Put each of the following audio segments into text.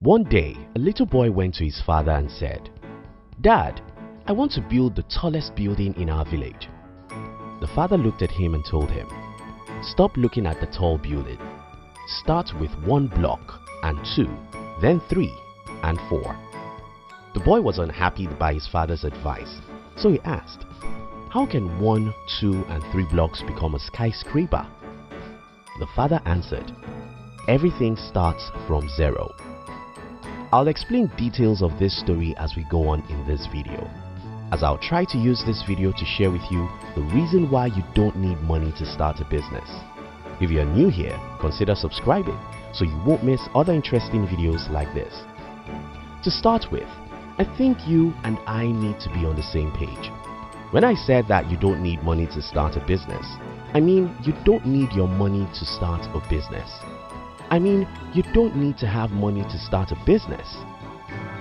One day, a little boy went to his father and said, "Dad, I want to build the tallest building in our village." The father looked at him and told him, "Stop looking at the tall building. Start with 1 block and 2, then 3 and 4. The boy was unhappy by his father's advice, so he asked, "How can 1, 2 and 3 blocks become a skyscraper?" The father answered, "Everything starts from 0. I'll explain details of this story as we go on in this video, as I'll try to use this video to share with you the reason why you don't need money to start a business. If you're new here, consider subscribing so you won't miss other interesting videos like this. To start with, I think you and I need to be on the same page. When I said that you don't need money to start a business, I mean you don't need your money to start a business. I mean, you don't need to have money to start a business.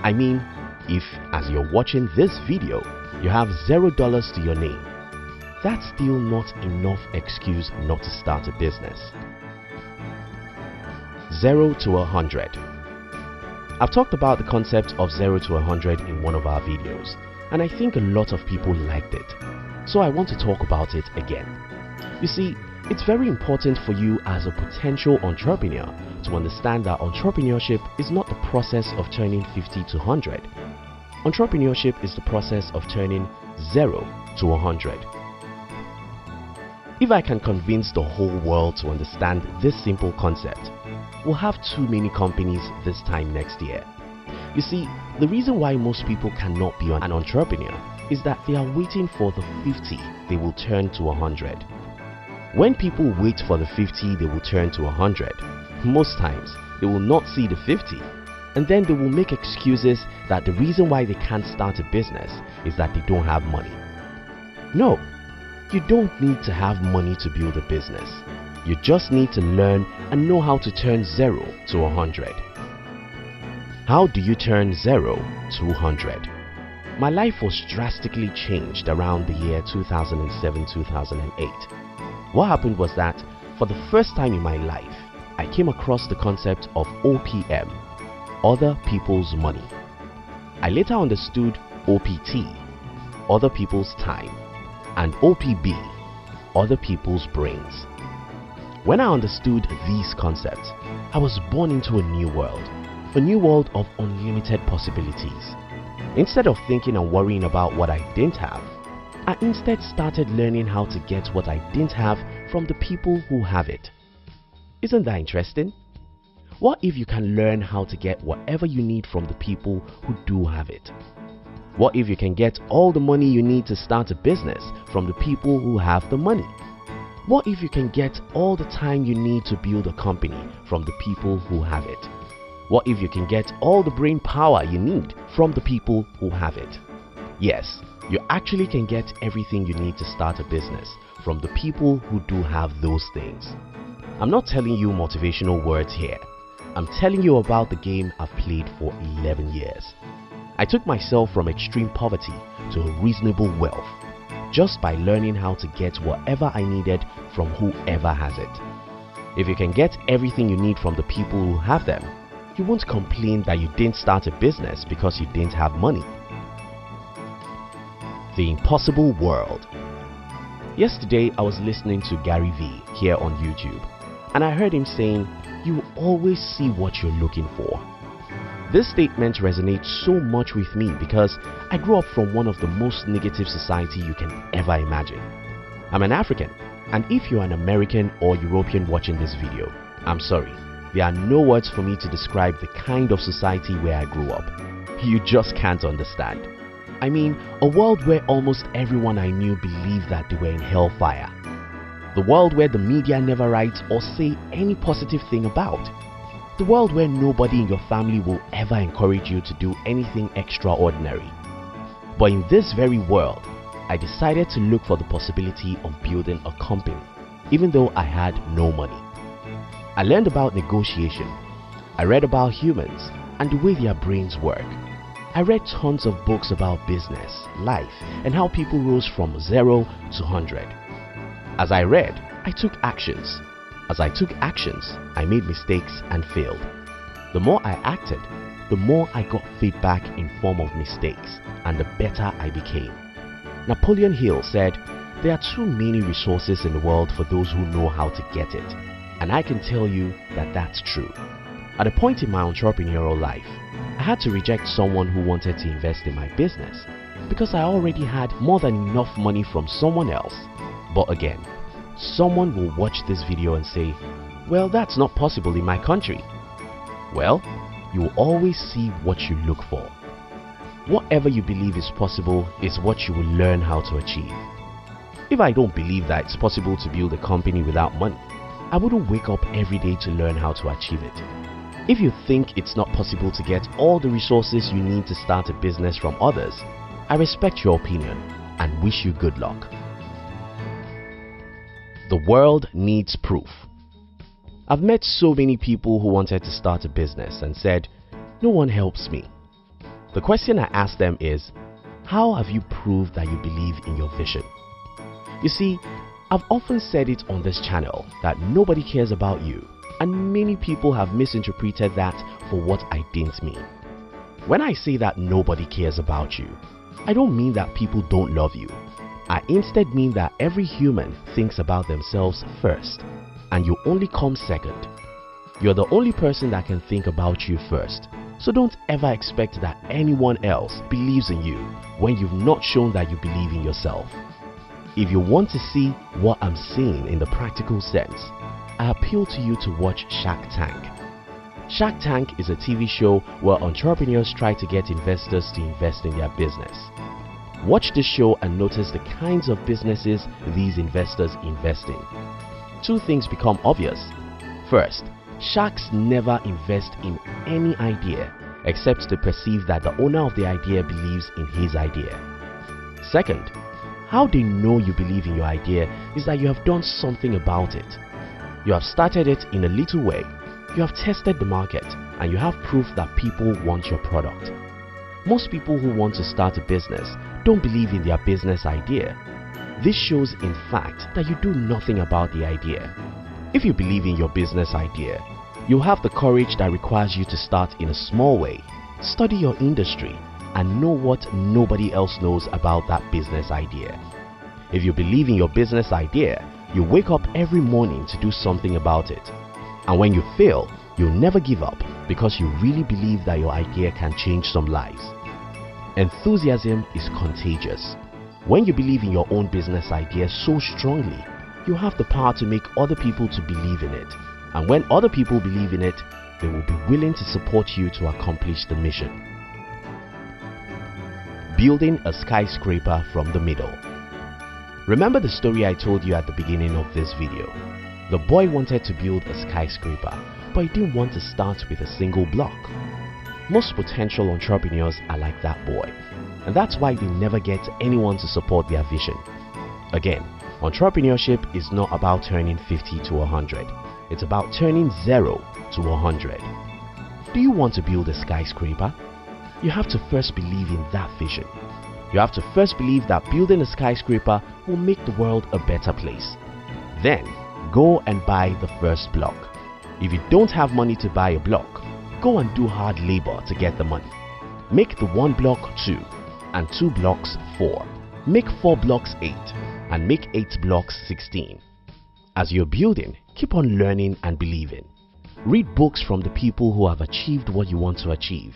I mean, if, as you're watching this video, you have $0 to your name, that's still not enough excuse not to start a business. 0 to 100. I've talked about the concept of 0 to 100 in one of our videos, and I think a lot of people liked it, so I want to talk about it again. You see, it's very important for you as a potential entrepreneur to understand that entrepreneurship is not the process of turning 50 to 100. Entrepreneurship is the process of turning 0 to 100. If I can convince the whole world to understand this simple concept, we'll have too many companies this time next year. You see, the reason why most people cannot be an entrepreneur is that they are waiting for the 50 they will turn to 100. When people wait for the 50 they will turn to 100, most times they will not see the 50, and then they will make excuses that the reason why they can't start a business is that they don't have money. No, you don't need to have money to build a business. You just need to learn and know how to turn 0 to 100. How do you turn 0 to 100? My life was drastically changed around the year 2007-2008. What happened was that, for the first time in my life, I came across the concept of OPM, other people's money. I later understood OPT, other people's time, and OPB, other people's brains. When I understood these concepts, I was born into a new world of unlimited possibilities. Instead of thinking and worrying about what I didn't have, I instead started learning how to get what I didn't have from the people who have it. Isn't that interesting? What if you can learn how to get whatever you need from the people who do have it? What if you can get all the money you need to start a business from the people who have the money? What if you can get all the time you need to build a company from the people who have it? What if you can get all the brain power you need from the people who have it? Yes, you actually can get everything you need to start a business from the people who do have those things. I'm not telling you motivational words here. I'm telling you about the game I've played for 11 years. I took myself from extreme poverty to a reasonable wealth just by learning how to get whatever I needed from whoever has it. If you can get everything you need from the people who have them, you won't complain that you didn't start a business because you didn't have money. The impossible world. Yesterday I was listening to Gary Vee here on YouTube, and I heard him saying, "You always see what you're looking for." This statement resonates so much with me because I grew up from one of the most negative society you can ever imagine. I'm an African, and if you're an American or European watching this video, I'm sorry, there are no words for me to describe the kind of society where I grew up. You just can't understand. I mean, a world where almost everyone I knew believed that they were in hellfire. The world where the media never writes or say any positive thing about. The world where nobody in your family will ever encourage you to do anything extraordinary. But in this very world, I decided to look for the possibility of building a company, even though I had no money. I learned about negotiation. I read about humans and the way their brains work. I read tons of books about business, life, and how people rose from 0 to 100. As I read, I took actions. As I took actions, I made mistakes and failed. The more I acted, the more I got feedback in form of mistakes, and the better I became. Napoleon Hill said, "There are too many resources in the world for those who know how to get it." And I can tell you that that's true. At a point in my entrepreneurial life, I had to reject someone who wanted to invest in my business because I already had more than enough money from someone else. But again, someone will watch this video and say, "Well, that's not possible in my country." Well, you will always see what you look for. Whatever you believe is possible is what you will learn how to achieve. If I don't believe that it's possible to build a company without money, I wouldn't wake up every day to learn how to achieve it. If you think it's not possible to get all the resources you need to start a business from others, I respect your opinion and wish you good luck. The world needs proof. I've met so many people who wanted to start a business and said, "No one helps me." The question I ask them is, how have you proved that you believe in your vision? You see, I've often said it on this channel that nobody cares about you, and many people have misinterpreted that for what I didn't mean. When I say that nobody cares about you, I don't mean that people don't love you. I instead mean that every human thinks about themselves first, and you only come second. You're the only person that can think about you first, so don't ever expect that anyone else believes in you when you've not shown that you believe in yourself. If you want to see what I'm saying in the practical sense, I appeal to you to watch Shark Tank. Shark Tank is a TV show where entrepreneurs try to get investors to invest in their business. Watch this show and notice the kinds of businesses these investors invest in. Two things become obvious. First, sharks never invest in any idea except to perceive that the owner of the idea believes in his idea. Second, how they know you believe in your idea is that you have done something about it. You have started it in a little way, you have tested the market, and you have proof that people want your product. Most people who want to start a business don't believe in their business idea. This shows in fact that you do nothing about the idea. If you believe in your business idea, you'll have the courage that requires you to start in a small way, study your industry, and know what nobody else knows about that business idea. If you believe in your business idea, you wake up every morning to do something about it. And when you fail, you'll never give up because you really believe that your idea can change some lives. Enthusiasm is contagious. When you believe in your own business idea so strongly, you have the power to make other people to believe in it. And when other people believe in it, they will be willing to support you to accomplish the mission. Building a skyscraper from the middle. Remember the story I told you at the beginning of this video? The boy wanted to build a skyscraper, but he didn't want to start with a single block. Most potential entrepreneurs are like that boy, and that's why they never get anyone to support their vision. Again, entrepreneurship is not about turning 50 to 100. It's about turning 0 to 100. Do you want to build a skyscraper? You have to first believe in that vision. You have to first believe that building a skyscraper will make the world a better place. Then, go and buy the first block. If you don't have money to buy a block, go and do hard labor to get the money. Make the 1 block 2, and 2 blocks 4. Make 4 blocks 8, and make 8 blocks 16. As you're building, keep on learning and believing. Read books from the people who have achieved what you want to achieve,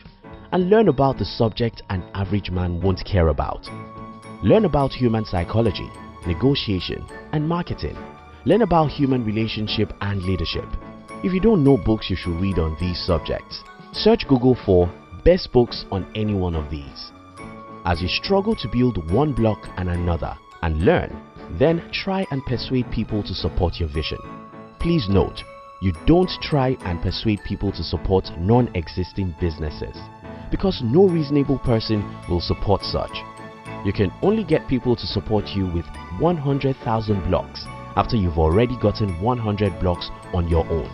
and learn about the subject an average man won't care about. Learn about human psychology, negotiation, and marketing. Learn about human relationship and leadership. If you don't know books you should read on these subjects, search Google for best books on any one of these. As you struggle to build one block and another and learn, then try and persuade people to support your vision. Please note, you don't try and persuade people to support non-existing businesses, because no reasonable person will support such. You can only get people to support you with 100,000 blocks after you've already gotten 100 blocks on your own,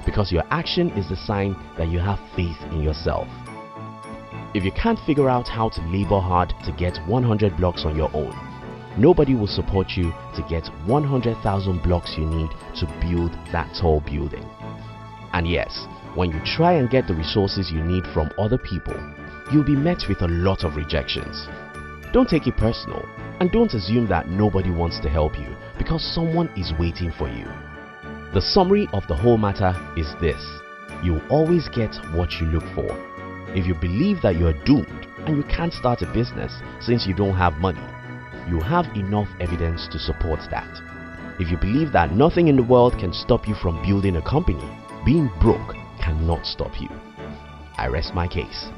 because your action is the sign that you have faith in yourself. If you can't figure out how to labor hard to get 100 blocks on your own, nobody will support you to get 100,000 blocks you need to build that tall building. And yes, When you try and get the resources you need from other people, you'll be met with a lot of rejections. Don't take it personal, and don't assume that nobody wants to help you because someone is waiting for you. The summary of the whole matter is this: you'll always get what you look for. If you believe that you are doomed and you can't start a business since you don't have money, you have enough evidence to support that. If you believe that nothing in the world can stop you from building a company, being broke cannot stop you. I rest my case.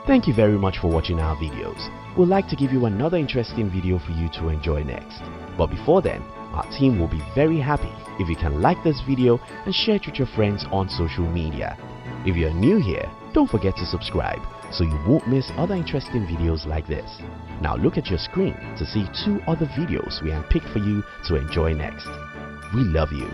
Thank you very much for watching our videos. We'd like to give you another interesting video for you to enjoy next. But before then, our team will be very happy if you can like this video and share it with your friends on social media. If you're new here, don't forget to subscribe so you won't miss other interesting videos like this. Now look at your screen to see 2 other videos we handpicked for you to enjoy next. We love you.